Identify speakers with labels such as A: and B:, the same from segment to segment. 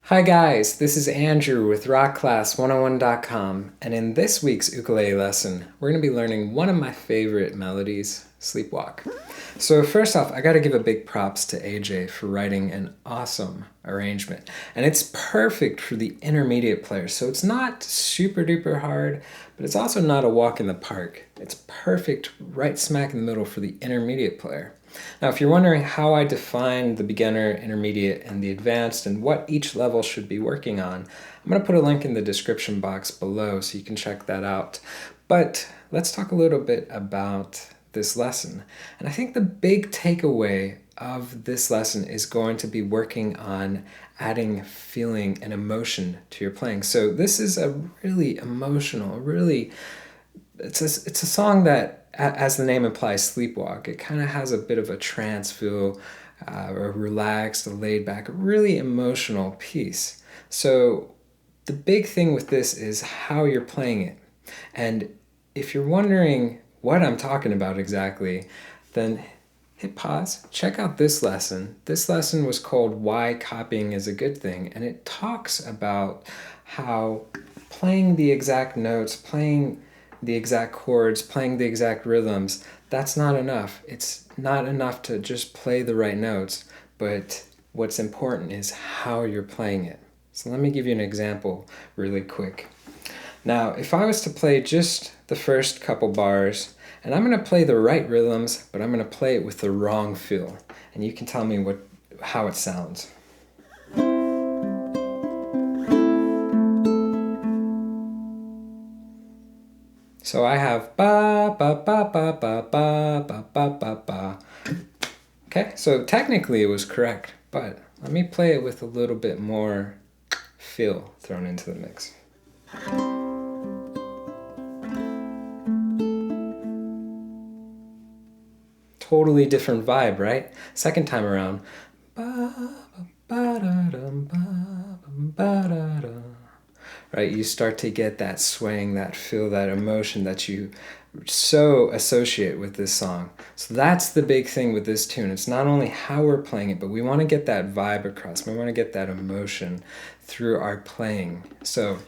A: Hi guys, this is Andrew with rockclass101.com, and in this week's ukulele lesson, we're going to be learning one of my favorite melodies, Sleepwalk. So first off, I got to give a big props to AJ for writing an awesome arrangement, and it's perfect for the intermediate player. So it's not super duper hard, but it's also not a walk in the park. It's perfect right smack in the middle for the intermediate player. Now, if you're wondering how I define the beginner, intermediate, and the advanced, and what each level should be working on, I'm going to put a link in the description box below so you can check that out. But let's talk a little bit about this lesson. And I think the big takeaway of this lesson is going to be working on adding feeling and emotion to your playing. So this is a really emotional, it's a song that, as the name implies, sleepwalk. It kind of has a bit of a trance feel, a relaxed, a laid back, really emotional piece. So the big thing with this is how you're playing it. And if you're wondering what I'm talking about exactly, then hit pause, check out this lesson. This lesson was called Why Copying is a Good Thing, and it talks about how playing the exact notes, playing the exact chords, playing the exact rhythms, that's not enough. It's not enough to just play the right notes, but what's important is how you're playing it. So let me give you an example really quick. Now, if I was to play just the first couple bars, and I'm going to play the right rhythms, but I'm going to play it with the wrong feel, and you can tell me how it sounds. So I have ba ba ba ba ba ba ba ba ba ba. Okay, so technically it was correct, but let me play it with a little bit more feel thrown into the mix. Totally different vibe, right? Second time around. Right, you start to get that swing, that feel, that emotion that you so associate with this song. So that's the big thing with this tune. It's not only how we're playing it, but we want to get that vibe across. We want to get that emotion through our playing. So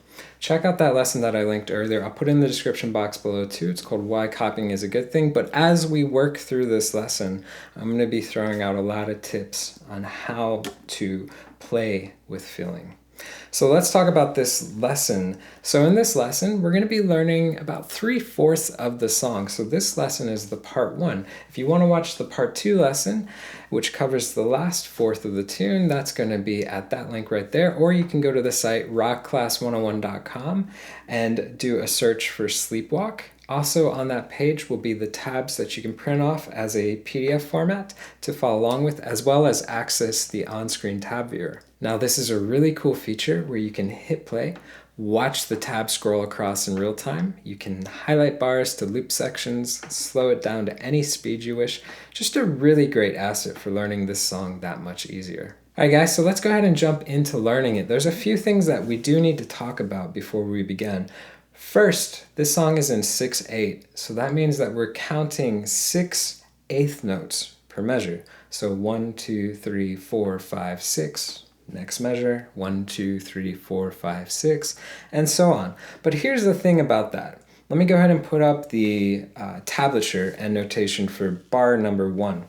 A: check out that lesson that I linked earlier. I'll put it in the description box below too. It's called Why Copying is a Good Thing. But as we work through this lesson, I'm going to be throwing out a lot of tips on how to play with feeling. So let's talk about this lesson. So in this lesson, we're going to be learning about 3/4 of the song. So this lesson is the part 1. If you want to watch the part 2 lesson, which covers the last fourth of the tune, that's going to be at that link right there. Or you can go to the site rockclass101.com and do a search for Sleepwalk. Also on that page will be the tabs that you can print off as a PDF format to follow along with, as well as access the on-screen tab viewer. Now this is a really cool feature where you can hit play, watch the tab scroll across in real time. You can highlight bars to loop sections, slow it down to any speed you wish. Just a really great asset for learning this song that much easier. Alright guys, so let's go ahead and jump into learning it. There's a few things that we do need to talk about before we begin. First, this song is in 6/8, so that means that we're counting 6/8 notes per measure. So 1, 2, 3, 4, 5, 6. Next measure, 1, 2, 3, 4, 5, 6, and so on. But here's the thing about that. Let me go ahead and put up the tablature and notation for bar number 1.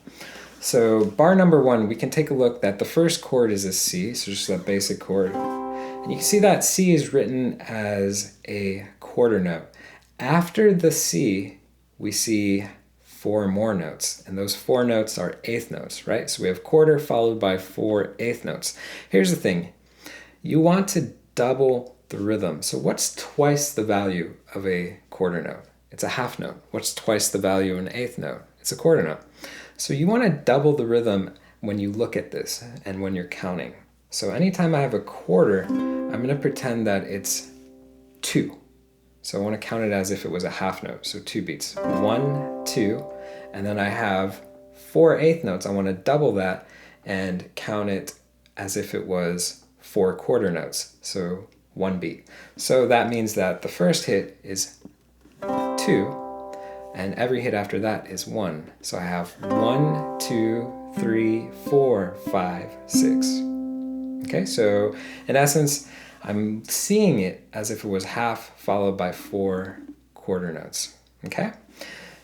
A: So bar number 1, we can take a look that the first chord is a C, so just that basic chord. And you can see that C is written as a quarter note. After the C, we see 4 more notes, and those 4 notes are eighth notes, right? So we have quarter followed by 4 eighth notes. Here's the thing. You want to double the rhythm. So what's twice the value of a quarter note? It's a half note. What's twice the value of an eighth note? It's a quarter note. So you want to double the rhythm when you look at this and when you're counting. So anytime I have a quarter, I'm going to pretend that it's 2. So I want to count it as if it was a half note, so 2 beats. 1, 2, and then I have 4 eighth notes. I want to double that and count it as if it was 4 quarter notes, so 1 beat. So that means that the first hit is 2, and every hit after that is 1. So I have 1, 2, 3, 4, 5, 6. Okay, so in essence, I'm seeing it as if it was half followed by 4 quarter notes. Okay,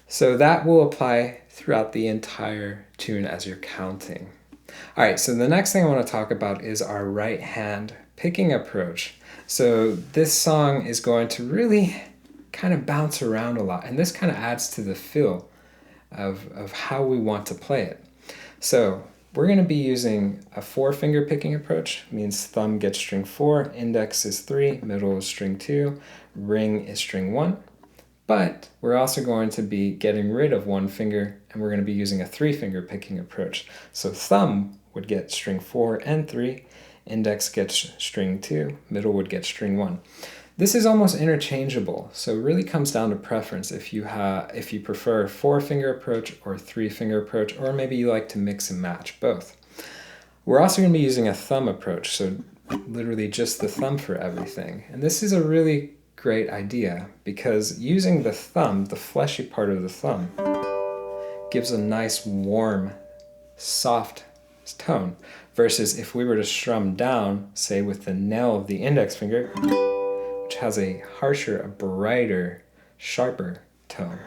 A: so that will apply throughout the entire tune as you're counting. All right, so the next thing I want to talk about is our right hand picking approach. So this song is going to really kind of bounce around a lot, and this kind of adds to the feel of how we want to play it. So we're going to be using a 4-finger picking approach. It means thumb gets string 4, index is 3, middle is string 2, ring is string 1. But we're also going to be getting rid of 1 finger, and we're going to be using a 3-finger picking approach. So thumb would get string 4 and 3, index gets string 2, middle would get string 1. This is almost interchangeable, so it really comes down to preference if you prefer a 4-finger approach or a 3-finger approach, or maybe you like to mix and match both. We're also going to be using a thumb approach, so literally just the thumb for everything. And this is a really great idea because using the thumb, the fleshy part of the thumb, gives a nice warm, soft tone, versus if we were to strum down, say with the nail of the index finger, which has a harsher, a brighter, sharper tone.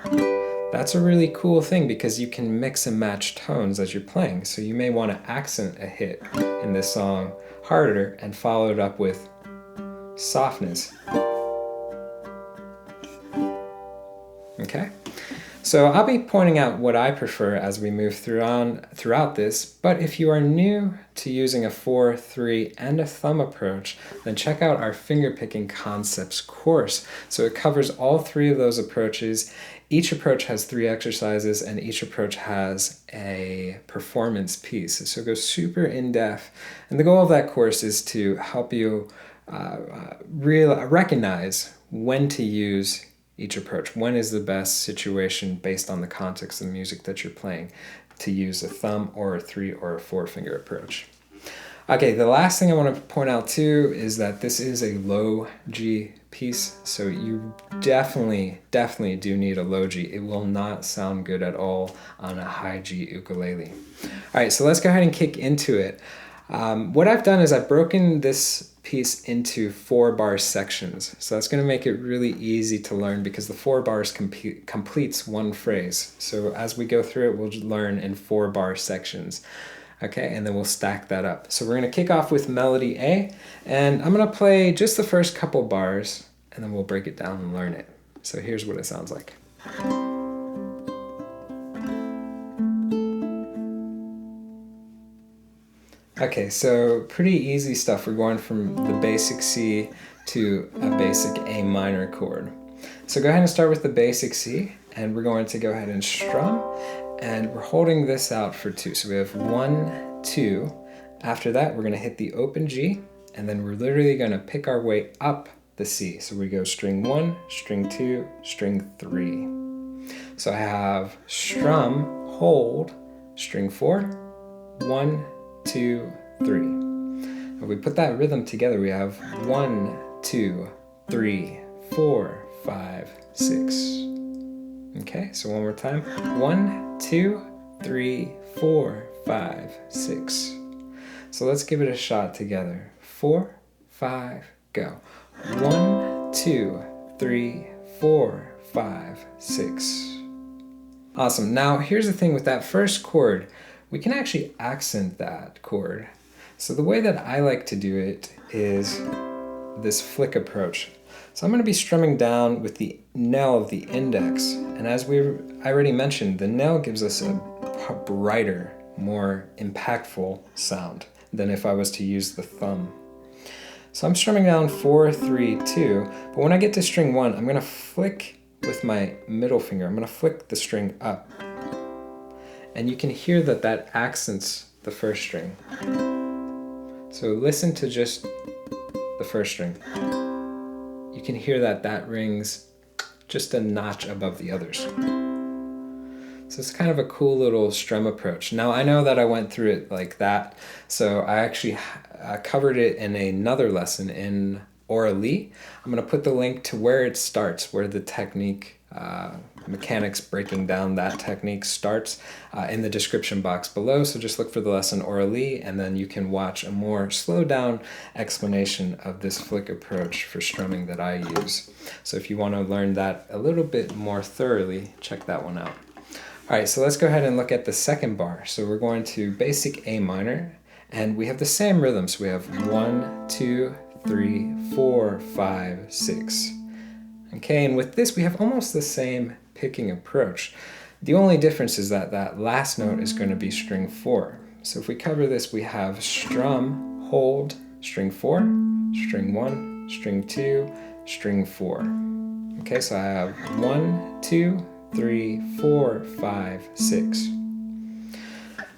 A: That's a really cool thing because you can mix and match tones as you're playing. So you may want to accent a hit in this song harder and follow it up with softness. Okay? So I'll be pointing out what I prefer as we move throughout this, but if you are new to using a 4, 3, and a thumb approach, then check out our fingerpicking concepts course. So it covers all 3 of those approaches. Each approach has 3 exercises, and each approach has a performance piece. So it goes super in-depth, and the goal of that course is to help you recognize when to use each approach. When is the best situation based on the context of the music that you're playing to use a thumb or a 3 or a 4-finger approach. Okay, the last thing I want to point out too is that this is a low G piece, so you definitely do need a low G. It will not sound good at all on a high G ukulele. All right, so let's go ahead and kick into it. What I've done is I've broken this piece into 4-bar sections. So that's going to make it really easy to learn because the 4 bars completes 1 phrase. So as we go through it, we'll learn in 4-bar sections. Okay, and then we'll stack that up. So we're going to kick off with melody A, and I'm going to play just the first couple bars, and then we'll break it down and learn it. So here's what it sounds like. Okay, so pretty easy stuff. We're going from the basic C to a basic A minor chord. So go ahead and start with the basic C, and we're going to go ahead and strum, and we're holding this out for 2. So we have 1, 2. After that, we're going to hit the open G, and then we're literally going to pick our way up the C. So we go string 1, string 2, string 3. So I have strum, hold, string 4, 1, 2, 3. If we put that rhythm together, we have 1, 2, 3, 4, 5, 6. Okay, so one more time. 1, 2, 3, 4, 5, 6. So let's give it a shot together. 4, 5, go. 1, 2, 3, 4, 5, 6. Awesome. Now here's the thing with that first chord. We can actually accent that chord. So the way that I like to do it is this flick approach. So I'm going to be strumming down with the nail of the index. And as I already mentioned, the nail gives us a brighter, more impactful sound than if I was to use the thumb. So I'm strumming down 4, 3, 2, but when I get to string 1, I'm going to flick with my middle finger. I'm going to flick the string up. And you can hear that accents the first string. So listen to just the first string. You can hear that rings just a notch above the others. So it's kind of a cool little strum approach. Now I know that I went through it like that, so I actually covered it in another lesson in Orally. I'm going to put the link to where it starts, where the technique mechanics breaking down that technique starts in the description box below. So just look for the lesson orally, and then you can watch a more slowed down explanation of this flick approach for strumming that I use. So if you want to learn that a little bit more thoroughly, check that one out. All right, so let's go ahead and look at the second bar. So we're going to basic A minor, and we have the same rhythm. So we have 1, 2, 3, 4, 5, 6. Okay, and with this we have almost the same picking approach. The only difference is that that last note is going to be string 4. So if we cover this, we have strum, hold, string 4, string 1, string 2, string 4. Okay, so I have 1, 2, 3, 4, 5, 6.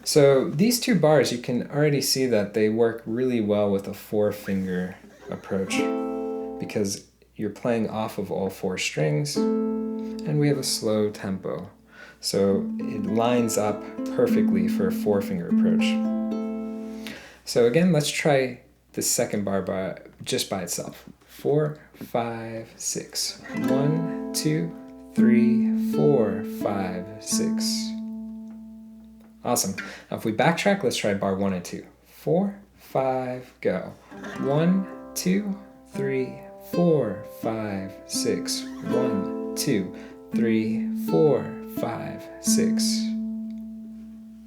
A: So these two bars, you can already see that they work really well with a 4-finger approach because you're playing off of all 4 strings, and we have a slow tempo. So it lines up perfectly for a 4-finger approach. So again, let's try the second bar just by itself. 4, 5, 6. 1, 2, 3, 4, 5, 6. Awesome. Now if we backtrack, let's try bar 1 and 2. 4, 5, go. 1, 2, 3, 4, 5, 6. 1, 2, 3, 4, 5, 6.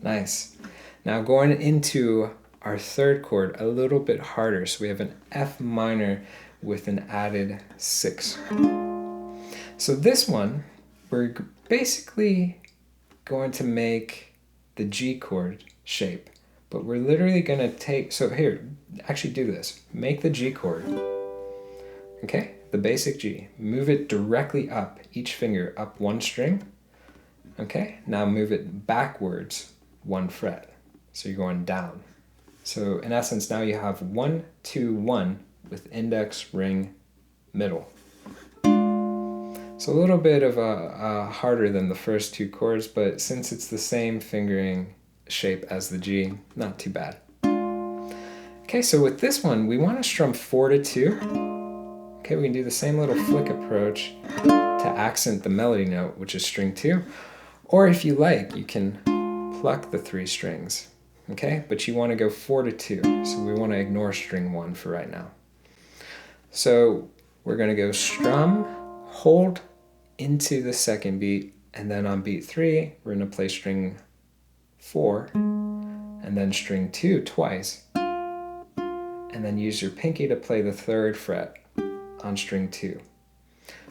A: Nice. Now going into our third chord a little bit harder. So we have an F minor with an added 6. So this one, we're basically going to make the G chord shape, but we're literally going to take, so here, actually do this. Make the G chord. Okay, the basic G. Move it directly up, each finger up 1 string. Okay, now move it backwards 1 fret. So you're going down. So in essence, now you have 1, 2, 1 with index, ring, middle. So a little bit of a harder than the first 2 chords, but since it's the same fingering shape as the G, not too bad. Okay, so with this one, we want to strum 4 to 2. Okay, we can do the same little flick approach to accent the melody note, which is string 2. Or if you like, you can pluck the 3 strings. Okay, but you want to go 4 to 2. So we want to ignore string 1 for right now. So we're going to go strum, hold into the second beat, and then on beat 3, we're going to play string 4, and then string 2 twice, and then use your pinky to play the 3rd fret on string 2.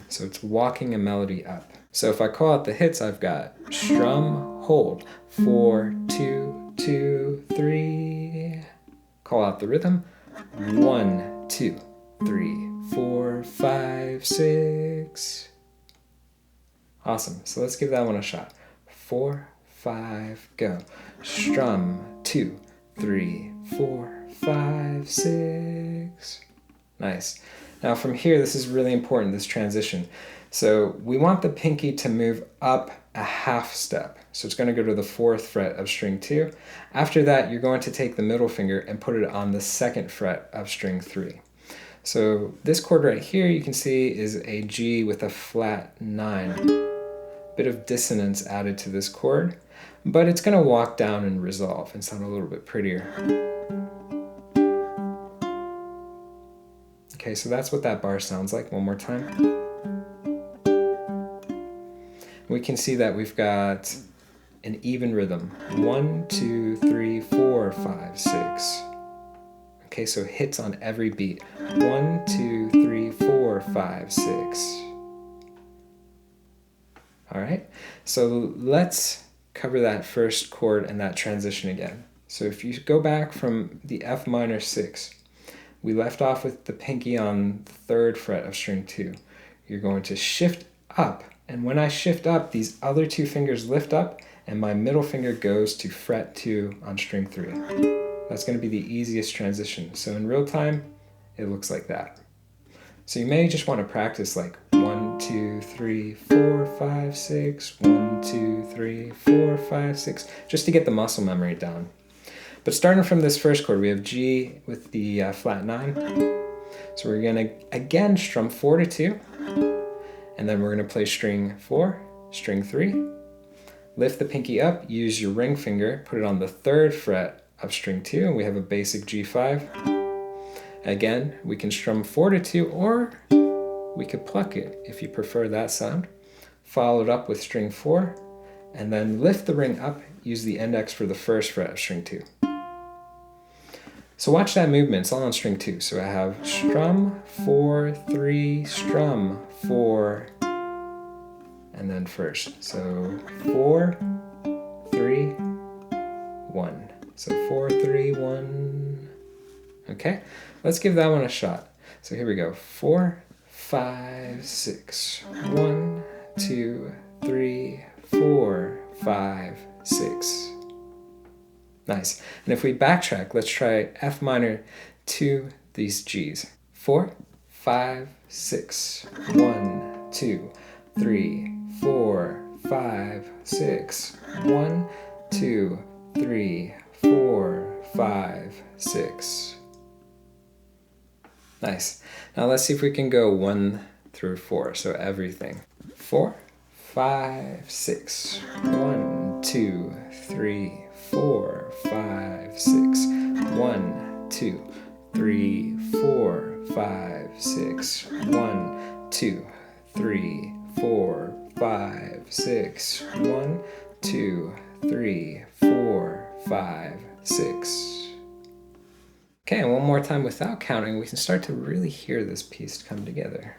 A: So it's walking a melody up. So if I call out the hits, I've got strum, hold, 4, 2, 2, 3. Call out the rhythm, 1, 2, 3, 4, 5, 6. Awesome, so let's give that one a shot. 4, 5, go. Strum, 2, 3, 4, 5, 6. Nice. Now from here, this is really important, this transition. So we want the pinky to move up a half step. So it's going to go to the 4th fret of string 2. After that, you're going to take the middle finger and put it on the 2nd fret of string 3. So this chord right here, you can see, is a G with a flat 9. Bit of dissonance added to this chord, but it's going to walk down and resolve and sound a little bit prettier. Okay, so that's what that bar sounds like. One more time. We can see that we've got an even rhythm. 1, 2, 3, 4, 5, 6. Okay, so hits on every beat. 1, 2, 3, 4, 5, 6. All right, so let's cover that first chord and that transition again. So if you go back from the F minor 6, we left off with the pinky on the 3rd fret of string 2. You're going to shift up, and when I shift up, these other 2 fingers lift up, and my middle finger goes to fret 2 on string 3. That's going to be the easiest transition. So in real time, it looks like that. So you may just want to practice like 1, 2, 3, 4, 5, 6, 1, 2, 3, 4, 5, 6, just to get the muscle memory down. But starting from this first chord, we have G with the flat 9. So we're going to again strum 4 to 2, and then we're going to play string 4, string 3. Lift the pinky up, use your ring finger, put it on the 3rd fret of string 2, and we have a basic G5. Again, we can strum 4 to 2, or we could pluck it if you prefer that sound. Follow it up with string 4, and then lift the ring up, use the index for the 1st fret of string 2. So watch that movement, it's all on string 2. So I have strum, 4, 3, strum, 4, and then first. So 4, 3, 1. So 4, 3, 1. Okay, let's give that one a shot. So here we go. 4, 5, 6. 1, 2, 3, 4, 5, 6. Nice. And if we backtrack, let's try F minor to these Gs. 4, 5, 6. 1, 2, 3, 4, 5, 6. 1, 2, 3, 4, 5, 6. Nice. Now let's see if we can go 1 through 4. So everything. 4, 5, 6. 1, 2, 3, 4, 5, 6. 1, 2, 3, 4, 5, 6. 1, 2, 3, 4, 5, 6. 1, 2, 3, 4, 5, 6. Okay, and one more time without counting, we can start to really hear this piece come together.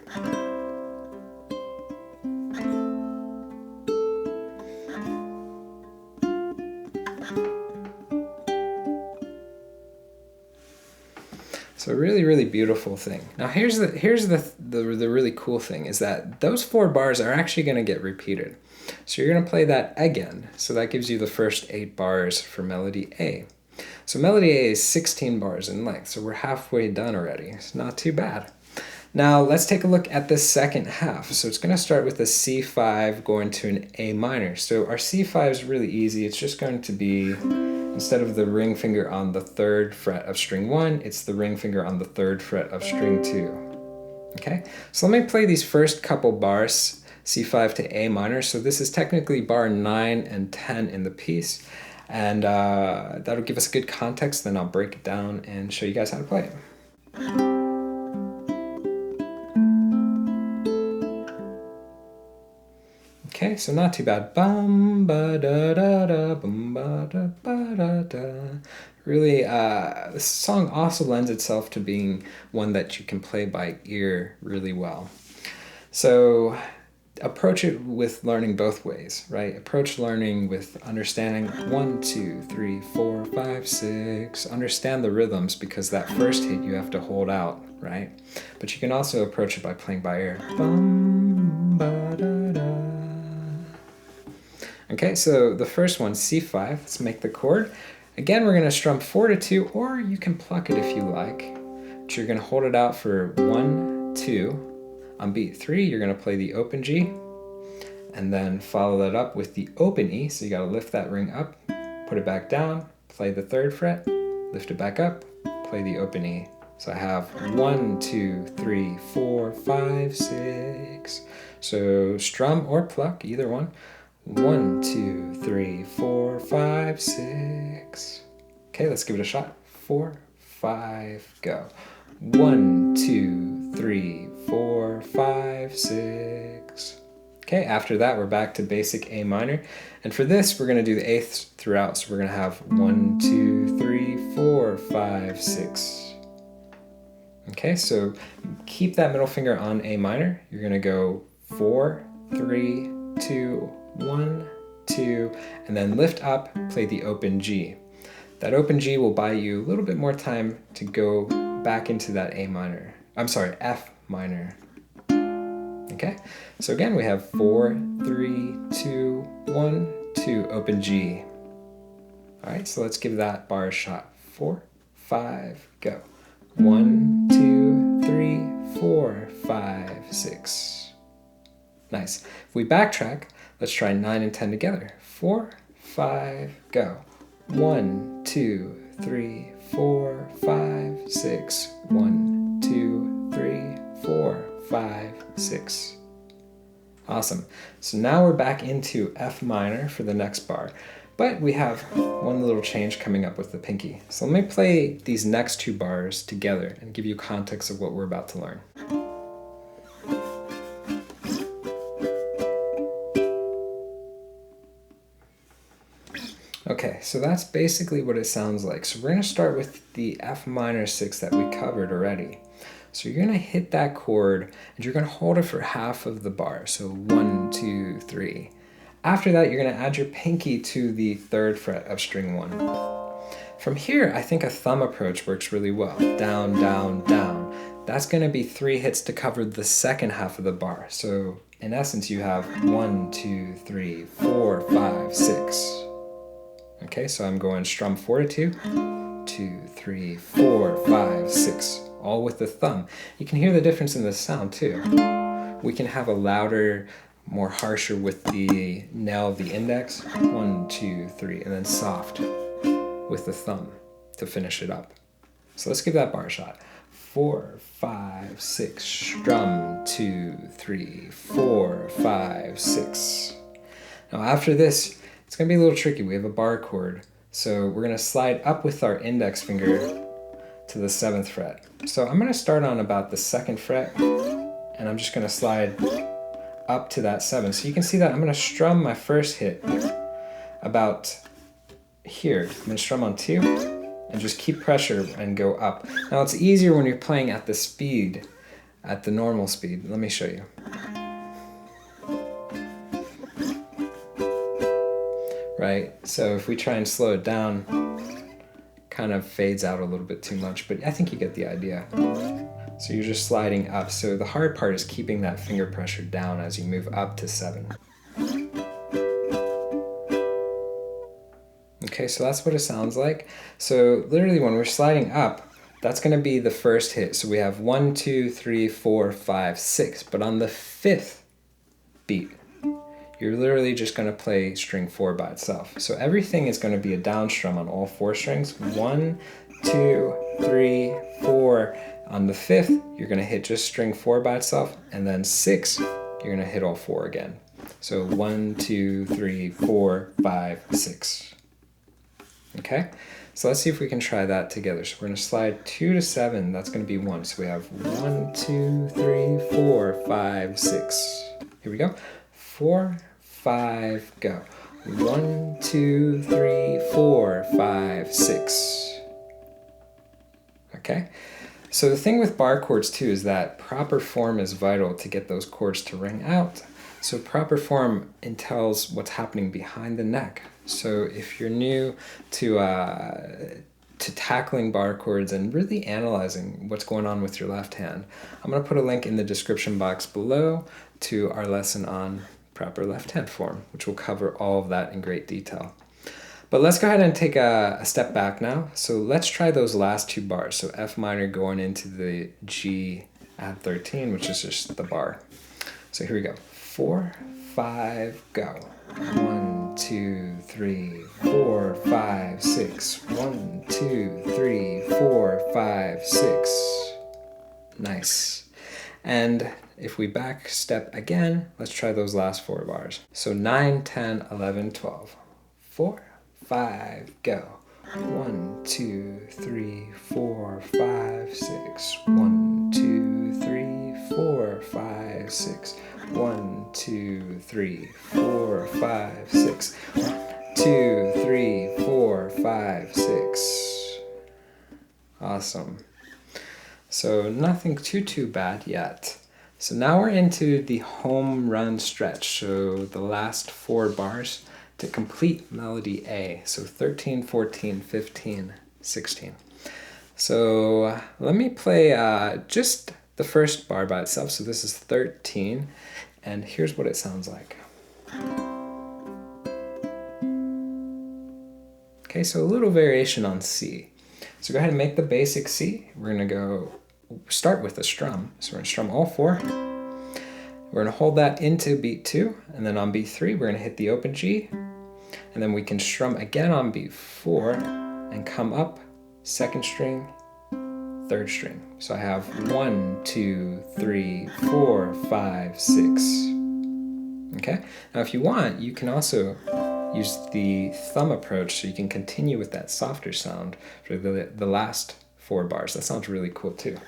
A: So a really, really beautiful thing. Now here's the really cool thing is that those 4 bars are actually going to get repeated. So you're going to play that again. So that gives you the first 8 bars for melody A. So melody A is 16 bars in length, so we're halfway done already. It's not too bad. Now let's take a look at the second half. So it's going to start with a C5 going to an A minor. So our C5 is really easy. It's just going to be, instead of the ring finger on the 3rd fret of string 1, it's the ring finger on the 3rd fret of string 2. Okay, so let me play these first couple bars, C5 to A minor. So this is technically bar 9 and 10 in the piece. And that'll give us good context, then I'll break it down and show you guys how to play it. Okay, so not too bad. Bum ba da da da, bum ba da ba da da. Really, this song also lends itself to being one that you can play by ear really well. So approach it with learning both ways, right? Approach learning with understanding 1, 2, 3, 4, 5, 6. Understand the rhythms, because that first hit you have to hold out, right? But you can also approach it by playing by ear. Bum, ba, da, da. Okay, so the first one, C5, let's make the chord. Again, we're going to strum 4 to 2, or you can pluck it if you like. But you're going to hold it out for 1, 2. On beat 3, you're going to play the open G, and then follow that up with the open E. So you got to lift that ring up, put it back down, play the 3rd fret, lift it back up, play the open E. So I have 1, 2, 3, 4, 5, 6. So strum or pluck, either one. 1, 2, 3, 4, 5, 6. Okay, let's give it a shot. 4, 5, go. 1, 2, 3, 4, 5, 6. Okay, after that we're back to basic A minor. And for this we're going to do the 8ths throughout. So we're going to have 1, 2, 3, 4, 5, 6. Okay, so keep that middle finger on A minor. You're going to go 4, 3, 2, 1, 2, and then lift up, play the open G. That open G will buy you a little bit more time to go back into that A minor. I'm sorry, F minor. Okay, so again we have 4, 3, 2, 1, 2, open G. Alright, so let's give that bar a shot. 4, 5, go. 1, 2, 3, 4, 5, 6. Nice. If we backtrack, let's try 9 and 10 together. 4, 5, go. 1, 2, 3, 4, 5, 6. 1, 2, 3, 4, 5, 6. Awesome. So now we're back into F minor for the next bar, but we have one little change coming up with the pinky. So let me play these next two bars together and give you context of what we're about to learn. Okay, so that's basically what it sounds like. So we're going to start with the F minor 6 that we covered already. So you're going to hit that chord and you're going to hold it for half of the bar. So 1, 2, 3. After that, you're going to add your pinky to the 3rd fret of string 1. From here, I think a thumb approach works really well. Down, down, down. That's going to be 3 hits to cover the second half of the bar. So in essence, you have 1, 2, 3, 4, 5, 6. Okay, so I'm going strum 4 to 2, 2, 3, 4, 5, 6, all with the thumb. You can hear the difference in the sound too. We can have a louder, more harsher with the nail of the index, 1, 2, 3, and then soft with the thumb to finish it up. So let's give that bar a shot. 4, 5, 6, strum 2, 3, 4, 5, 6. Now after this, it's going to be a little tricky. We have a bar chord. So we're going to slide up with our index finger to the 7th fret. So I'm going to start on about the 2nd fret, and I'm just going to slide up to that 7. So you can see that I'm going to strum my first hit about here. I'm going to strum on 2 and just keep pressure and go up. Now it's easier when you're playing at the speed, at the normal speed. Let me show you. Right? So if we try and slow it down, kind of fades out a little bit too much, but I think you get the idea. So you're just sliding up. So the hard part is keeping that finger pressure down as you move up to 7. Okay, so that's what it sounds like. So literally when we're sliding up, that's going to be the first hit. So we have 1, 2, 3, 4, 5, 6. But on the 5th beat, you're literally just going to play string 4 by itself. So everything is going to be a down strum on all 4 strings. 1, 2, 3, 4. On the 5th, you're going to hit just string 4 by itself. And then 6, you're going to hit all 4 again. So 1, 2, 3, 4, 5, 6. Okay? So let's see if we can try that together. So we're going to slide 2 to 7. That's going to be 1. So we have 1, 2, 3, 4, 5, 6. Here we go. 4, 5, go. 1, 2, 3, 4, 5, 6. Okay? So the thing with bar chords too is that proper form is vital to get those chords to ring out. So proper form entails what's happening behind the neck. So if you're new to tackling bar chords and really analyzing what's going on with your left hand, I'm going to put a link in the description box below to our lesson on proper left hand form, which will cover all of that in great detail. But let's go ahead and take a step back now. So let's try those last 2 bars. So F minor going into the G add 13, which is just the bar. So here we go. 4, 5, go. 1, 2, 3, 4, 5, 6. 1, 2, 3, 4, 5, 6. Nice. And if we back step again, let's try those last 4 bars. So 9, 10, 11, 12. 4, 5, go. 1, 2, 3, 4, 5, 6. 1, 2, 3, 4, 5, 6. 1, 2, 3, 4, 5, 6. 1, 2, 3, 4, 5, 6. Awesome. So nothing too bad yet. So now we're into the home run stretch. So the last 4 bars to complete melody A. So 13, 14, 15, 16. So let me play just the first bar by itself. So this is 13, and here's what it sounds like. Okay, so a little variation on C. So go ahead and make the basic C. We're going to go start with a strum. So we're going to strum all 4. We're going to hold that into beat 2, and then on beat 3, we're going to hit the open G, and then we can strum again on beat 4 and come up 2nd string, 3rd string. So I have 1, 2, 3, 4, 5, 6. Okay? Now if you want, you can also use the thumb approach so you can continue with that softer sound for the last 4 bars. That sounds really cool too.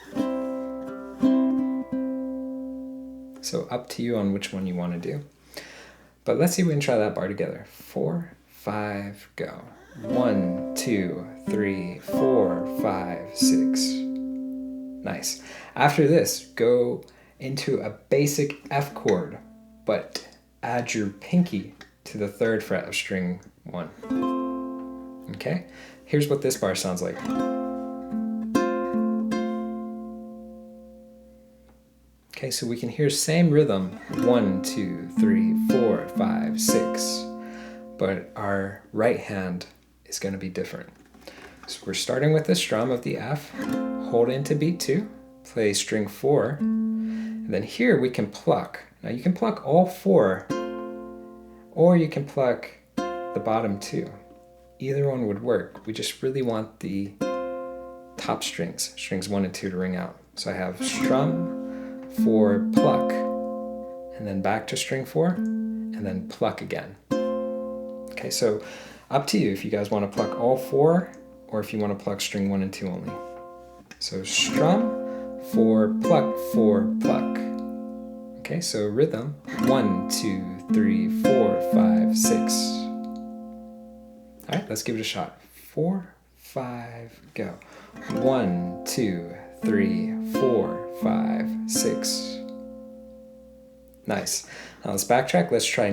A: So up to you on which one you want to do. But let's see if we can try that bar together. 4, 5, go. 1, 2, 3, 4, 5, 6. Nice. After this, go into a basic F chord, but add your pinky to the 3rd fret of string 1. Okay? Here's what this bar sounds like. Okay, so we can hear same rhythm, 1, 2, 3, 4, 5, 6, but our right hand is going to be different. So we're starting with the strum of the F, hold into beat 2, play string 4, and then here we can pluck. Now you can pluck all 4, or you can pluck the bottom 2. Either one would work. We just really want the top strings, strings 1 and 2 to ring out. So I have strum, 4, pluck, and then back to string 4, and then pluck again. Okay, so up to you if you guys want to pluck all 4, or if you want to pluck string 1 and 2 only. So strum, 4, pluck, 4, pluck. Okay, so rhythm, 1, 2, 3, 4, 5, 6. All right, let's give it a shot. 4, 5, go. 1, 2, 3, 4, 5, 6. Nice. Now let's backtrack. Let's try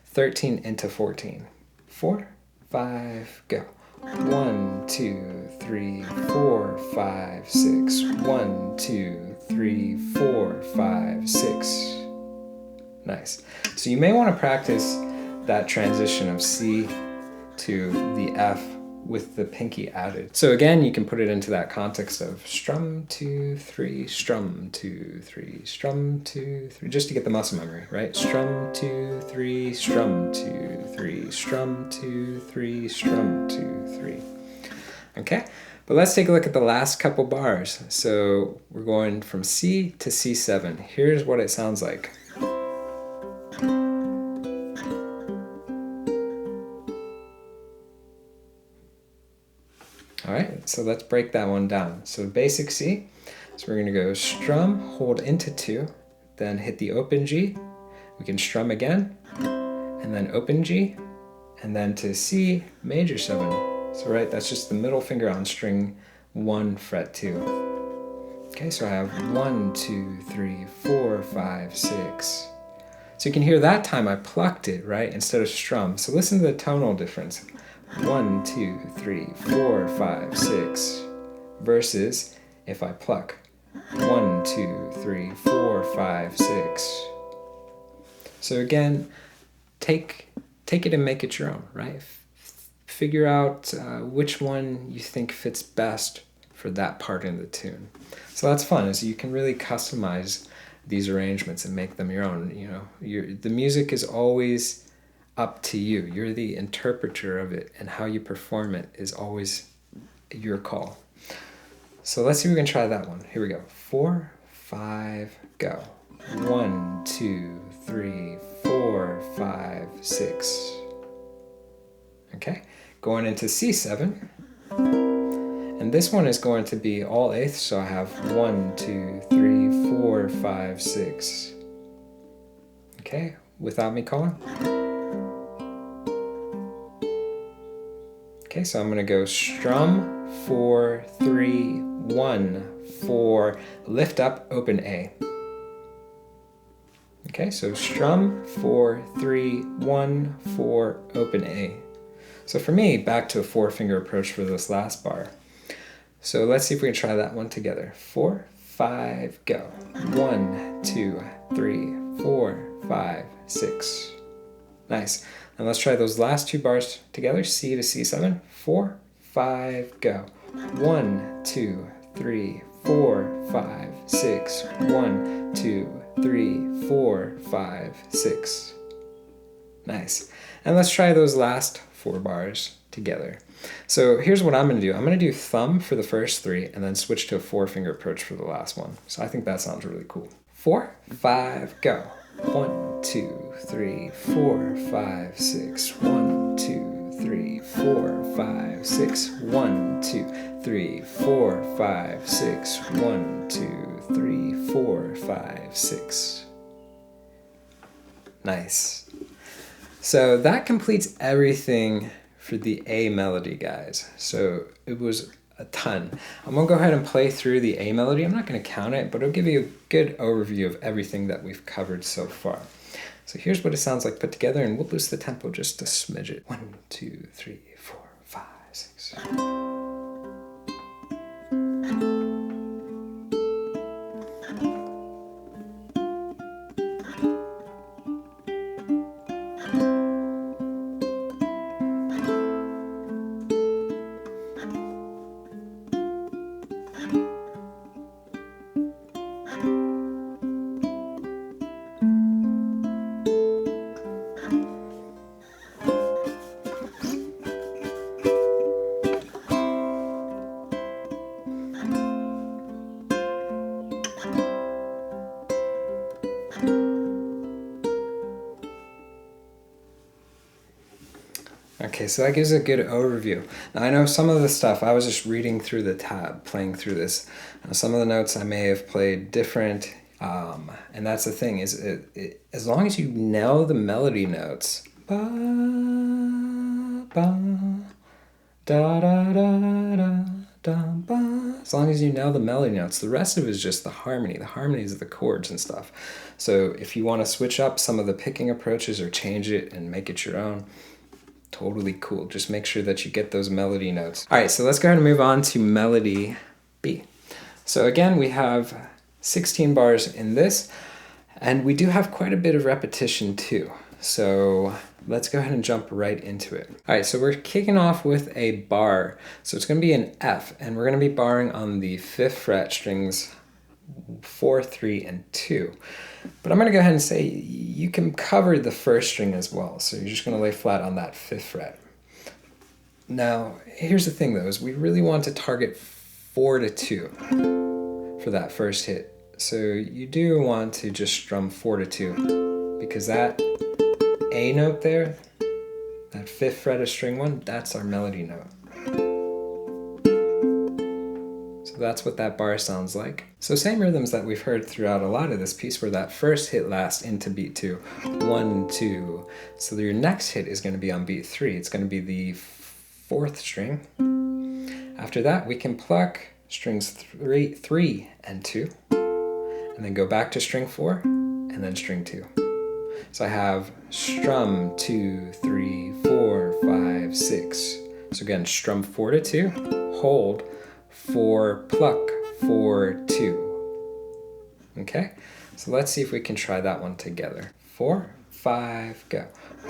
A: 13 into 14. 4, 5, go. 1, 2, 3, 4, 5, 6. 1, 2, 3, 4, 5, 6. Nice. So you may want to practice that transition of C to the F with the pinky added. So again, you can put it into that context of strum 2, 3, strum 2, 3, strum 2, 3, just to get the muscle memory, right? Strum 2, 3, strum 2, 3, strum 2, 3, strum 2, 3. Okay, but let's take a look at the last couple bars. So we're going from C to C7. Here's what it sounds like. All right, so let's break that one down. So basic C, so we're gonna go strum, hold into 2, then hit the open G. We can strum again, and then open G, and then to C major 7. So right, that's just the middle finger on string 1 fret 2. Okay, so I have 1, 2, 3, 4, 5, 6. So you can hear that time I plucked it, right, instead of strum. So listen to the tonal difference. 1, 2, 3, 4, 5, 6, versus if I pluck 1, 2, 3, 4, 5, 6. So again, take it and make it your own, right? Figure out which one you think fits best for that part in the tune. So that's fun, is you can really customize these arrangements and make them your own. You know, the music is always up to you. You're the interpreter of it, and how you perform it is always your call. So let's see if we can try that one. Here we go. 4, 5, go. 1, 2, 3, 4, 5, 6. Okay, going into C7. And this one is going to be all eighths, so I have 1, 2, 3, 4, 5, 6. Okay, without me calling. Okay, so I'm gonna go strum, 4, 3, 1, 4, lift up, open A. Okay, so strum, 4, 3, 1, 4, open A. So for me, back to a 4-finger approach for this last bar. So let's see if we can try that one together. 4, 5, go. 1, 2, 3, 4, 5, 6. Nice. And let's try those last 2 bars together. C to C7. 4, 5, go. 1, 2, 3, 4, 5, 6. 1, 2, 3, 4, 5, 6. Nice. And let's try those last 4 bars together. So here's what I'm going to do. I'm going to do thumb for the first 3 and then switch to a 4-finger approach for the last one. So I think that sounds really cool. 4, 5, go. 1, 2, 3, 4, 5, 6. 1, 2, 3, 4, 5, 6. 1, 2, 3, 4, 5, 6. 1, 2, 3, 4, 5, 6. Nice. So that completes everything for the A melody, guys. So it was a ton. I'm gonna go ahead and play through the A melody. I'm not gonna count it, but it'll give you a good overview of everything that we've covered so far. So here's what it sounds like put together, and we'll boost the tempo just a smidget. 1, 2, 3, 4, 5, 6. Okay, so that gives a good overview. Now I know some of the stuff, I was just reading through the tab, playing through this. Some of the notes I may have played different, and that's the thing, is as long as you nail the melody notes, ba, ba, da, da, da, da, da, ba, as long as you nail the melody notes, the rest of it is just the harmony. The harmonies of the chords and stuff. So if you want to switch up some of the picking approaches or change it and make it your own, totally cool. Just make sure that you get those melody notes. All right, so let's go ahead and move on to melody B. So again, we have 16 bars in this, and we do have quite a bit of repetition too. So let's go ahead and jump right into it. All right, so we're kicking off with a bar. So it's gonna be an F, and we're gonna be barring on the 5th fret, strings 4, 3, and 2. But I'm going to go ahead and say you can cover the first string as well. So you're just going to lay flat on that 5th fret. Now, here's the thing though, is we really want to target 4 to 2 for that first hit. So you do want to just strum 4 to 2, because that A note there, that 5th fret of string 1, that's our melody note. That's what that bar sounds like. So same rhythms that we've heard throughout a lot of this piece, where that first hit lasts into beat 2. 1, 2. So your next hit is going to be on beat 3. It's going to be the 4th string. After that, we can pluck strings 3 and 2, and then go back to string 4, and then string 2. So I have strum 2, 3, 4, 5, 6. So again, strum 4 to 2, hold, 4, pluck, 4, 2. Okay, so let's see if we can try that one together. 4, 5, go.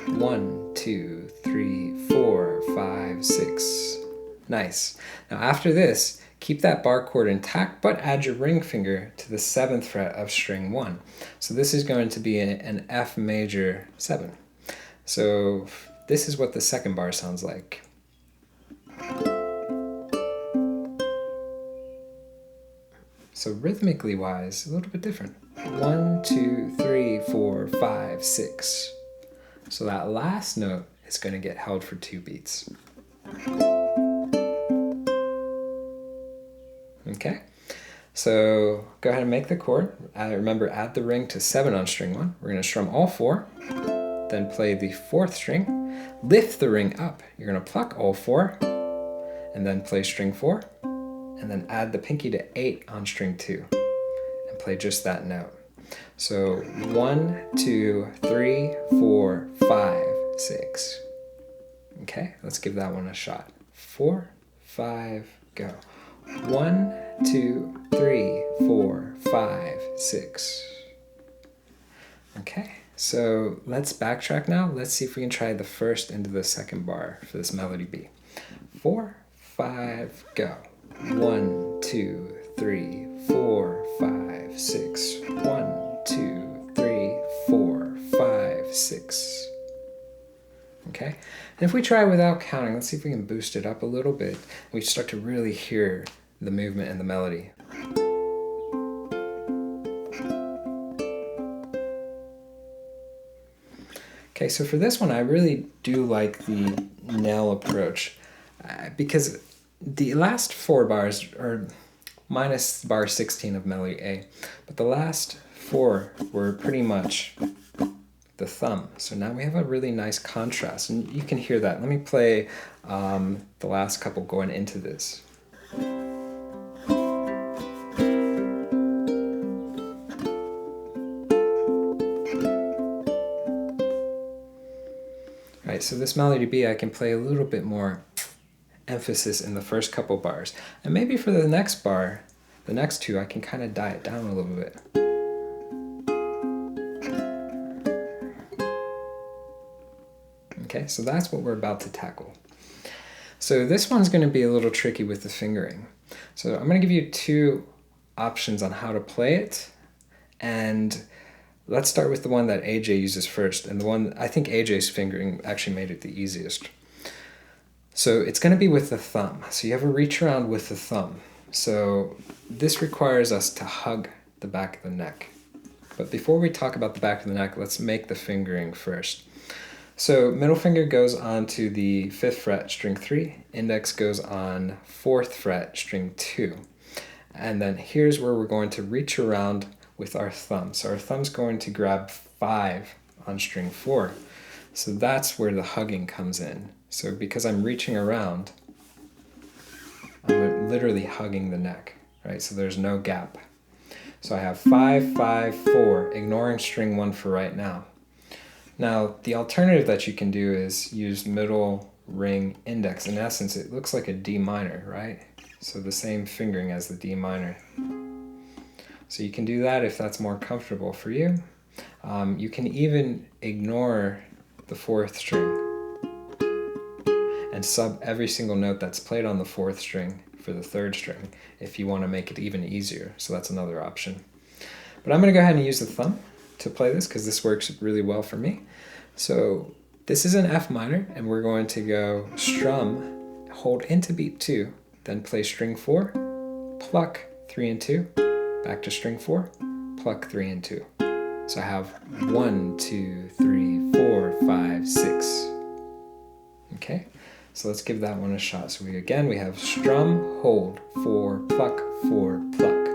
A: 1, 2, 3, 4, 5, 6. Nice. Now after this, keep that bar chord intact, but add your ring finger to the 7th fret of string 1. So this is going to be an F major 7. So this is what the second bar sounds like. So rhythmically wise, a little bit different. 1, 2, 3, 4, 5, 6. So that last note is going to get held for 2 beats. Okay, so go ahead and make the chord. Remember, add the ring to 7 on string 1. We're going to strum all 4, then play the 4th string, lift the ring up. You're going to pluck all 4, and then play string 4, and then add the pinky to 8 on string 2, and play just that note. So 1, 2, 3, 4, 5, 6. Okay, let's give that one a shot. 4, 5, go. 1, 2, 3, 4, 5, 6. Okay, so let's backtrack now. Let's see if we can try the first into the second bar for this melody B. 4, 5, go. 1, 2, 3, 4, 5, 6. 1, 2, 3, 4, 5, 6. Okay, and if we try without counting, let's see if we can boost it up a little bit. We start to really hear the movement and the melody. Okay, so for this one, I really do like the nail approach because the last 4 bars are minus bar 16 of melody A, but the last 4 were pretty much the thumb. So now we have a really nice contrast, and you can hear that. Let me play the last couple going into this. Right, so this melody B, I can play a little bit more emphasis in the first couple bars. And maybe for the next bar, the next 2, I can kind of dial it down a little bit. Okay, so that's what we're about to tackle. So this one's going to be a little tricky with the fingering. So I'm going to give you 2 options on how to play it, and let's start with the one that AJ uses first, and the one I think AJ's fingering actually made it the easiest. So it's going to be with the thumb. So you have a reach around with the thumb. So this requires us to hug the back of the neck. But before we talk about the back of the neck, let's make the fingering first. So middle finger goes onto the 5th fret, string 3. Index goes on 4th fret, string 2. And then here's where we're going to reach around with our thumb. So our thumb's going to grab 5 on string 4. So that's where the hugging comes in. So because I'm reaching around, I'm literally hugging the neck, right? So there's no gap. So I have 5, 5, 4, ignoring string 1 for right now. Now, the alternative that you can do is use middle ring index. In essence, it looks like a D minor, right? So the same fingering as the D minor. So you can do that if that's more comfortable for you. You can even ignore the 4th string and sub every single note that's played on the 4th string for the 3rd string if you want to make it even easier. So that's another option. But I'm going to go ahead and use the thumb to play this because this works really well for me. So this is an F minor, and we're going to go strum, hold into beat 2, then play string 4, pluck 3 and 2, back to string 4, pluck 3 and 2. So I have 1, 2, 3, 4, 5, 6. Okay, so let's give that one a shot. So we have strum, hold, 4, pluck, 4, pluck.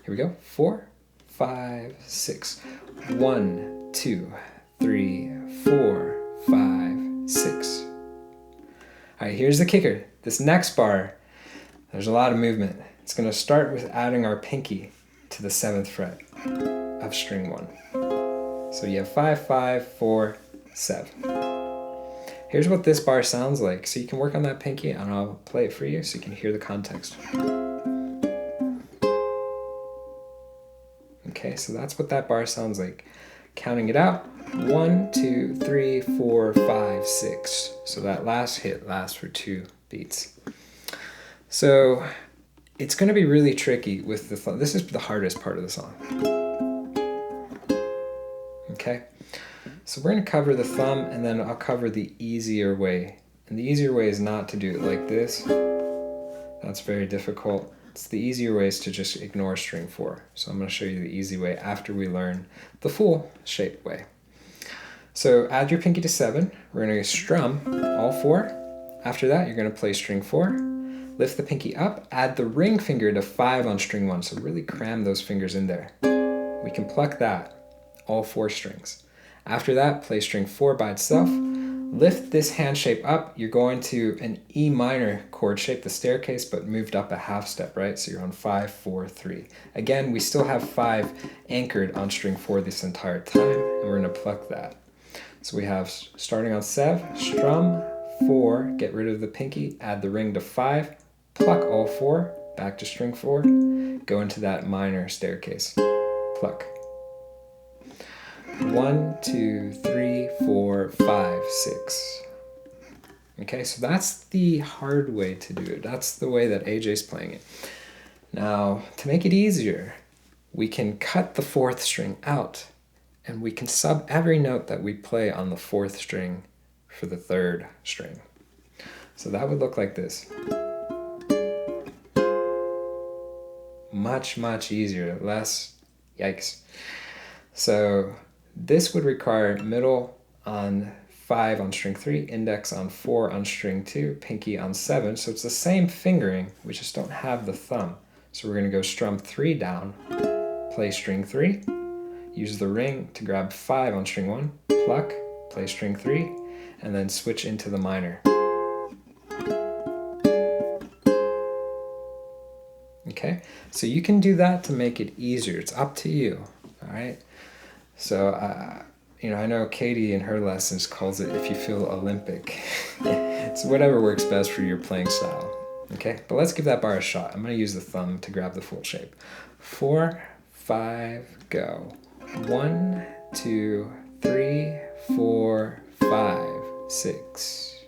A: Here we go, 4, 5, 6. 1, 2, 3, 4, 5, 6. All right, here's the kicker. This next bar, there's a lot of movement. It's going to start with adding our pinky to the 7th fret of string 1. So you have 5, 5, 4, 7. Here's what this bar sounds like. So you can work on that pinky, and I'll play it for you so you can hear the context. Okay, so that's what that bar sounds like. Counting it out, 1, 2, 3, 4, 5, 6. So that last hit lasts for 2 beats. So it's going to be really tricky with the thumb. This is the hardest part of the song. Okay, so we're going to cover the thumb, and then I'll cover the easier way. And the easier way is not to do it like this. That's very difficult. It's the easier way is to just ignore string 4. So I'm going to show you the easy way after we learn the full shape way. So add your pinky to 7. We're going to strum all 4. After that, you're going to play string 4. Lift the pinky up, add the ring finger to 5 on string 1. So really cram those fingers in there. We can pluck that, all 4 strings. After that, play string 4 by itself. Lift this hand shape up. You're going to an E minor chord shape, the staircase, but moved up a half step, right? So you're on 5, 4, 3. Again, we still have 5 anchored on string 4 this entire time, and we're going to pluck that. So we have starting on 7, strum 4, get rid of the pinky, add the ring to 5, pluck all 4, back to string 4, go into that minor staircase, pluck. 1, 2, 3, 4, 5, 6. Okay, so that's the hard way to do it. That's the way that AJ's playing it. Now, to make it easier, we can cut the 4th string out, and we can sub every note that we play on the 4th string for the 3rd string. So that would look like this. Much, much easier, less yikes. So this would require middle on 5 on string 3, index on 4 on string 2, pinky on 7. So it's the same fingering, we just don't have the thumb. So we're going to go strum 3 down, play string 3, use the ring to grab 5 on string 1, pluck, play string 3, and then switch into the minor. Okay, so you can do that to make it easier. It's up to you, all right? So, you know, I know Katie in her lessons calls it if you feel Olympic. It's whatever works best for your playing style. Okay, but let's give that bar a shot. I'm going to use the thumb to grab the full shape. 4, 5, go. 1, 2, 3, 4, 5, 6.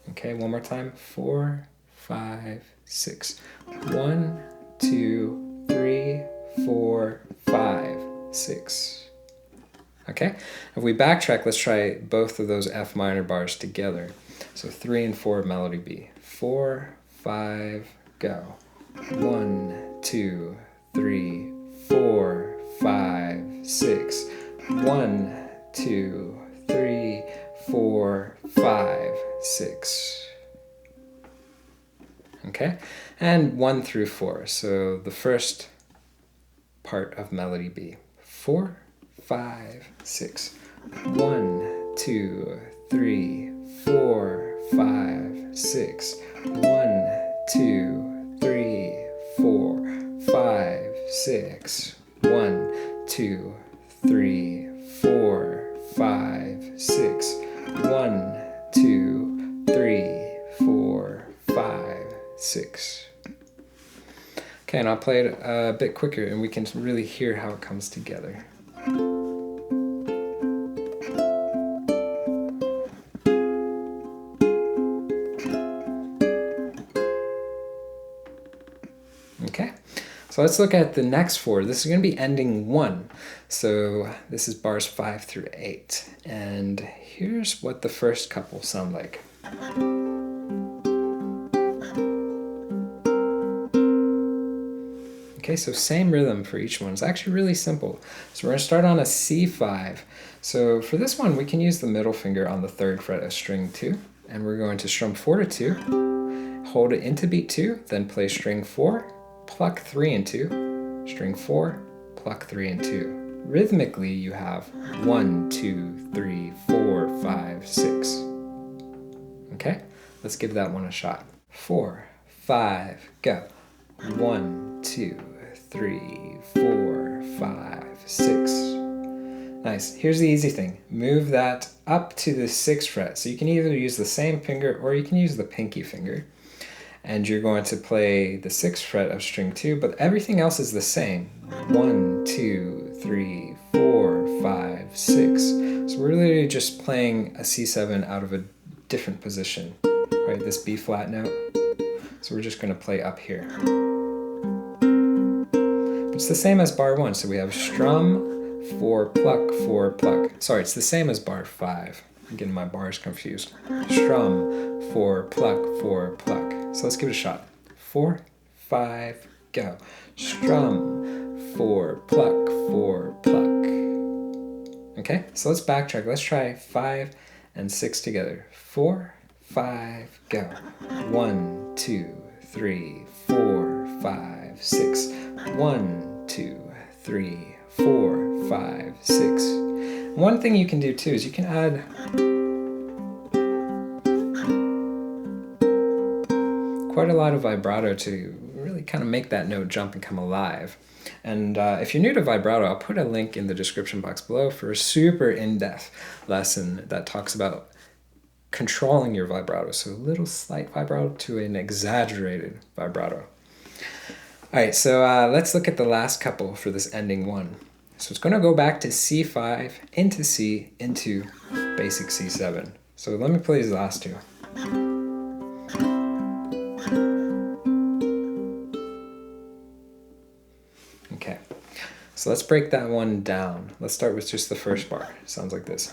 A: Okay, one more time. 4, 5, 6. 1, 2, 3, 4, 5, 6. Okay, if we backtrack, let's try both of those F minor bars together. So 3 and 4 melody B. 4, 5, go. 1, 2, 3, 4, 5, 6. 1, 2, 3, 4, 5, 6. Okay, and 1 through 4. So the first part of melody B. 4, 5, 6. 1, 2, 3, 4, 5, 6. 1, 2, 3, 4, 5, 6. 1, 2, 3, 4, 5, 6. 1, 2, 3, 4, 5, 6. Okay, and I'll play it a bit quicker and we can really hear how it comes together. Okay, so let's look at the next 4. This is going to be ending 1. So this is bars 5 through 8. And here's what the first couple sound like. Okay, so same rhythm for each one. It's actually really simple. So we're going to start on a C5. So for this one, we can use the middle finger on the 3rd fret of string 2. And we're going to strum 4 to 2, hold it into beat 2, then play string 4, pluck 3 and 2, string 4, pluck 3 and 2. Rhythmically, you have 1, 2, 3, 4, 5, 6. Okay, let's give that one a shot. 4, 5, go. 1, 2, 3, 4, 5, 6. Nice. Here's the easy thing. Move that up to the 6th fret. So you can either use the same finger or you can use the pinky finger. And you're going to play the 6th fret of string 2, but everything else is the same. 1, 2, 3, 4, 5, 6. So we're literally just playing a C7 out of a different position, right? This B flat note. So we're just going to play up here. It's the same as bar 1, so we have strum, 4, pluck, 4, pluck. Sorry, it's the same as bar 5. I'm getting my bars confused. Strum, 4, pluck, 4, pluck. So let's give it a shot. 4, 5, go. Strum, 4, pluck, 4, pluck. Okay, so let's backtrack. Let's try 5 and 6 together. 4, 5, go. 1, 2, 3, 4, 5, 6. 1, 2, 3, 4, 5, 6. One thing you can do too is you can add quite a lot of vibrato to really kind of make that note jump and come alive. And if you're new to vibrato, I'll put a link in the description box below for a super in-depth lesson that talks about controlling your vibrato. So a little slight vibrato to an exaggerated vibrato. All right, so let's look at the last couple for this ending 1. So it's going to go back to C5, into C, into basic C7. So let me play these last 2. Okay, so let's break that one down. Let's start with just the first bar. It sounds like this.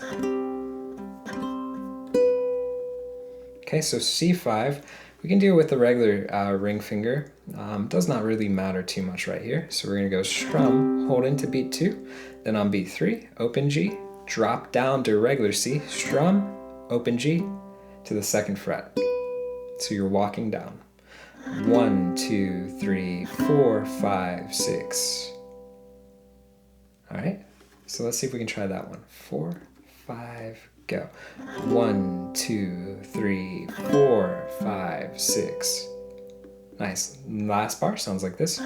A: Okay, so C5, we can do it with the regular ring finger. Does not really matter too much right here. So we're going to go strum, hold into beat 2, then on beat 3, open G, drop down to a regular C, strum, open G to the 2nd fret. So you're walking down. 1, 2, 3, 4, 5, 6. All right, so let's see if we can try that one. 4, 5, go. 1, 2, 3, 4, 5, 6. Nice. Last bar sounds like this.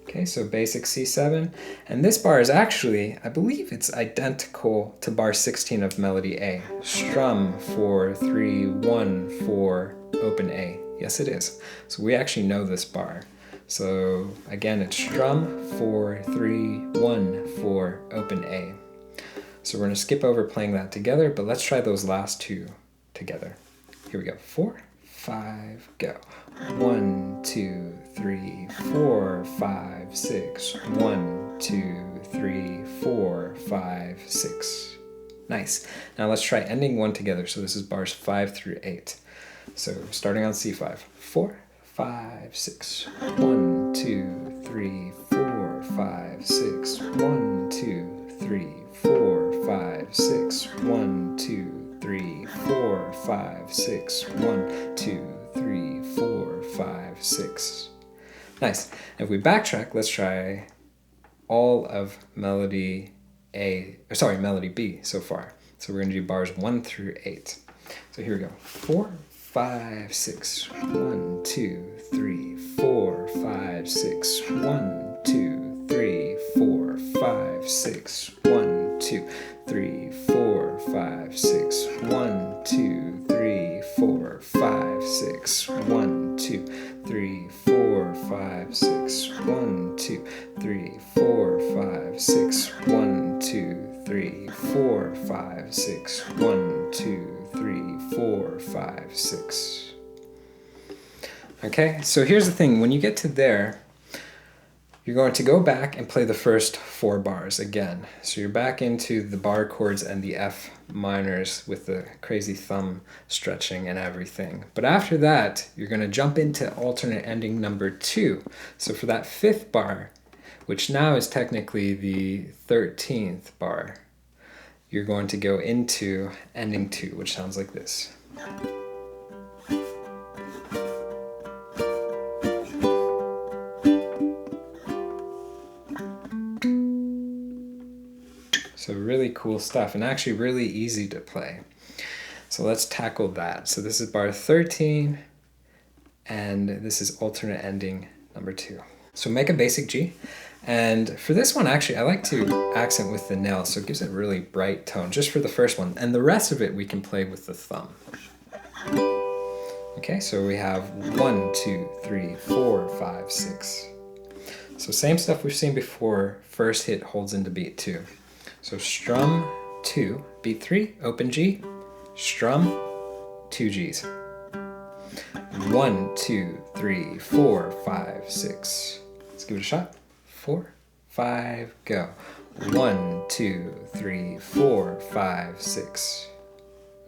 A: Okay, so basic C7. And this bar is actually, I believe it's identical to bar 16 of melody A. Strum, 4, 3, 1, 4, open A. Yes, it is. So we actually know this bar. So again, it's strum, 4, 3, 1, 4, open A. So we're going to skip over playing that together, but let's try those last two together. Here we go. 4, 5, go. 1, 2, 3, 4, 5, 6. 1, 2, 3, 4, 5, 6. Nice. Now let's try ending one together. So this is bars 5 through 8. So starting on C5. 4, 5, 6. 1, 2, 3, 4, 5, 6. 1, 2, 3, 4, 5, 6. 1, 2, 3, 4, 5, 6. 1, 2, 3, 4, 5, 6. Nice. If we backtrack, let's try all of melody melody B so far. So we're going to do bars 1 through 8. So here we go. 4, 5, 6. 1, 2, 3, 4, 5, 6. 1, 2, 3, 4, 5, 6. 1, 2, 3, 4, 5, 6. 1, 2, 3, 4, 5, 6. 1, 2, 3, 4, 5, 6. 1, 2, 3, 4, 5, 6. 1, 2, 3, 4, 5, 6. 1, 2, 3, 4, 5, 6. Okay, so here's the thing. When you get to there, you're going to go back and play the first 4 bars again. So you're back into the bar chords and the F minors with the crazy thumb stretching and everything. But after that, you're going to jump into alternate ending number 2. So for that 5th bar, which now is technically the 13th bar, you're going to go into ending 2, which sounds like this. So really cool stuff, and actually really easy to play. So let's tackle that. So this is bar 13, and this is alternate ending number 2. So make a basic G, and for this one actually I like to accent with the nail, so it gives it a really bright tone just for the first one, and the rest of it we can play with the thumb. Okay, so we have 1, 2, 3, 4, 5, 6. So same stuff we've seen before, first hit holds into beat 2. So strum 2, beat 3, open G, strum 2 Gs. 1, 2, 3, 4, 5, 6. Let's give it a shot. 4, 5, go. 1, 2, 3, 4, 5, 6.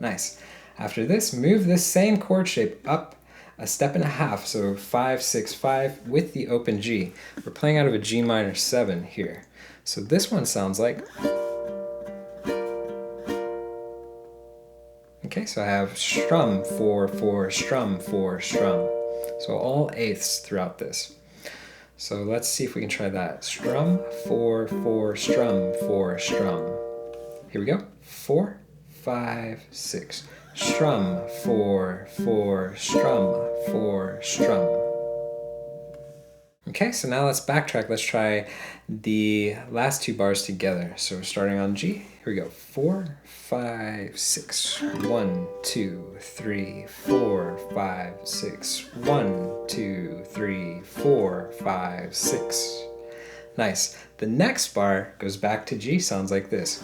A: Nice. After this, move this same chord shape up a step and a half, so 5, 6, 5 with the open G. We're playing out of a G minor 7 here. So this one sounds like... Okay, so I have strum, 4, 4, strum, 4, strum. So all eighths throughout this. So let's see if we can try that. Strum, 4, 4, strum, 4, strum. Here we go. 4, 5, 6. Strum, 4, 4, strum, 4, strum. Okay, so now let's backtrack. Let's try the last 2 bars together. So we're starting on G. Here we go. 4, 5, 6. 1, 2, 3, 4, 5, 6. 1, 2, 3, 4, 5, 6. Nice. The next bar goes back to G, sounds like this.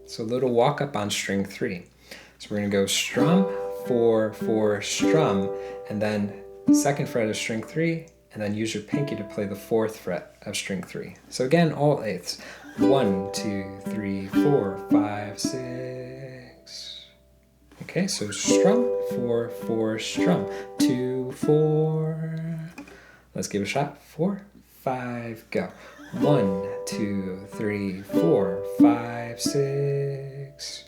A: So a little walk up on string 3. So we're going to go strum, 4, 4, strum, and then 2nd fret of string 3, and then use your pinky to play the 4th fret of string 3. So again, all eighths. 1, 2, 3, 4, 5, 6. Okay, so strum, 4, 4, strum, 2, 4. Let's give it a shot. 4, 5, go. 1, 2, 3, 4, 5, 6.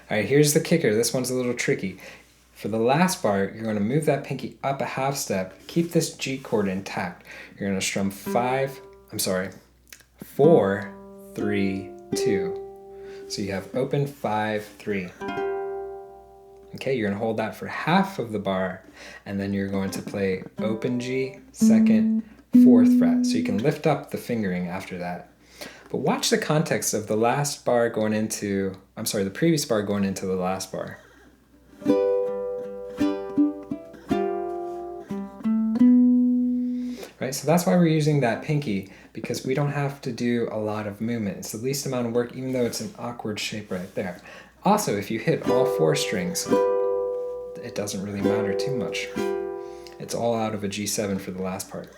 A: All right, here's the kicker. This one's a little tricky. For the last bar, you're going to move that pinky up a half step. Keep this G chord intact. You're going to strum 4, 3, 2. So you have open 5, 3. Okay, you're going to hold that for half of the bar, and then you're going to play open G, second, 4th fret. So you can lift up the fingering after that. But watch the context of the last bar going into, the previous bar going into the last bar. Right, so that's why we're using that pinky, because we don't have to do a lot of movement. It's the least amount of work, even though it's an awkward shape right there. Also, if you hit all 4 strings, it doesn't really matter too much. It's all out of a G7 for the last part.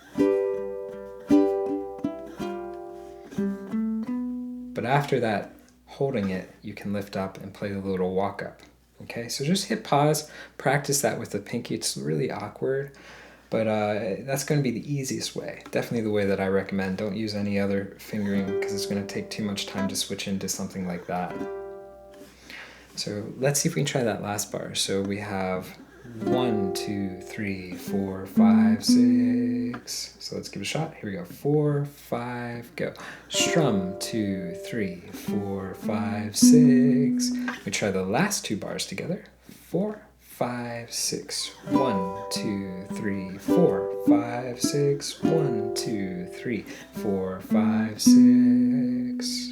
A: But after that, holding it, you can lift up and play the little walk up. Okay, so just hit pause, practice that with the pinky. It's really awkward, but that's going to be the easiest way. Definitely the way that I recommend. Don't use any other fingering because it's going to take too much time to switch into something like that. So let's see if we can try that last bar. So we have 1, 2, 3, 4, 5, 6. So let's give it a shot. Here we go. 4, 5, go. Strum 2, 3, 4, 5, 6. We try the last 2 bars together. 4, 5, 6. 1, 2, 3, 4, 5, 6. 1, 2, 3, 4, 5, 6.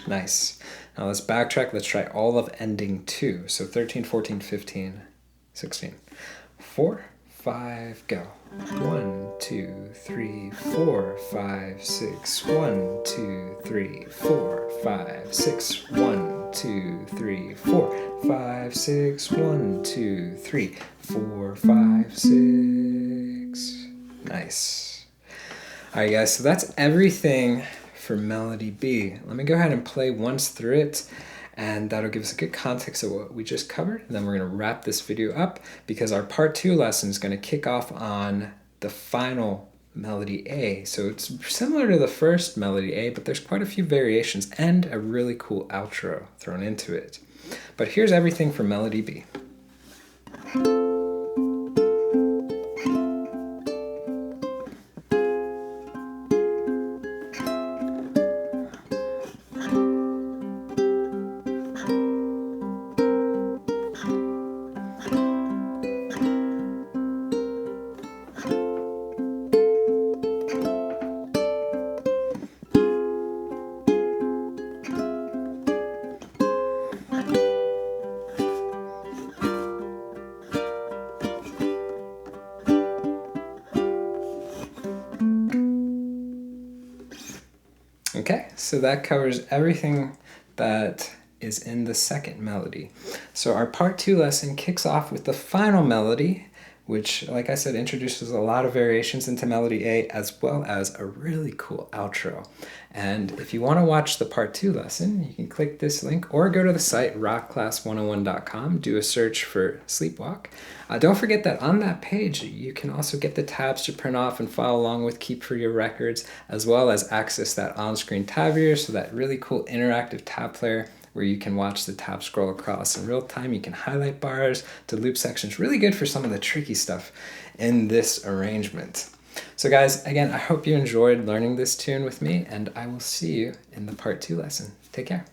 A: Nice. Now let's backtrack. Let's try all of ending 2. So 13, 14, 15, 16. 4, 5, go. 1, 2, 3, 4, 5, 6. 1, 2, 3, 4, 5, 6. 1, 2, 3, 4, 5, 6. 1, 2, 3, 4, 5, 6. Nice. All right, guys. So that's everything for melody B. Let me go ahead and play once through it, and that'll give us a good context of what we just covered. And then we're going to wrap this video up because our part 2 lesson is going to kick off on the final melody A. So it's similar to the first melody A, but there's quite a few variations and a really cool outro thrown into it. But here's everything for melody B. Okay, so that covers everything that is in the second melody. So our part 2 lesson kicks off with the final melody, which, like I said, introduces a lot of variations into melody A, as well as a really cool outro. And if you want to watch the part 2 lesson, you can click this link or go to the site rockclass101.com, do a search for Sleepwalk. Don't forget that on that page, you can also get the tabs to print off and follow along with, keep for your records, as well as access that on-screen tab viewer, so that really cool interactive tab player where you can watch the tab scroll across in real time. You can highlight bars to loop sections. Really good for some of the tricky stuff in this arrangement. So guys, again, I hope you enjoyed learning this tune with me, and I will see you in the part 2 lesson. Take care.